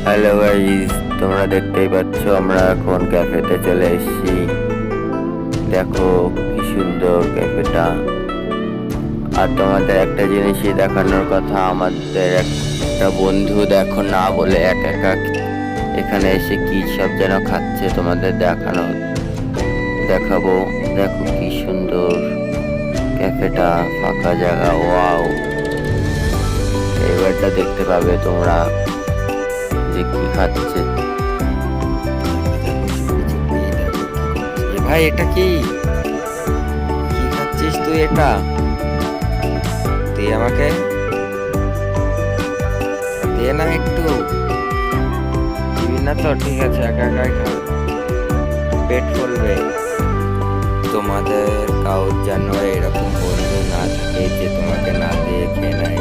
Hello guys, তোমরা দেখতেই পাচ্ছ আমরা এখন ক্যাফেতে চলে এসেছি। দেখো কি সুন্দর ক্যাফেটা। আর তোমাদের একটা জিনিসই দেখানোর কথা, আমাদের একটা বন্ধু দেখো না বলে একা একা এখানে এসে কি সব যেন খাচ্ছে, তোমাদের দেখাবো। দেখো কি সুন্দর ক্যাফেটা, ফাঁকা জায়গা, ওয়াও। এবারটা দেখতে পাবে তোমরা যে কি খাচ্ছে। ভাই এটা কি কি খাচ্ছিস তুই? এটা তুই আমাকে দে না একটু, দিবি না তো? ঠিক আছে, একা একাই খাও, পেট ফুলবে। তোমাদের কারোর যেন এরকম বন্ধু না থাকে যে তোমাকে না দিয়ে খেয়ে নেয়।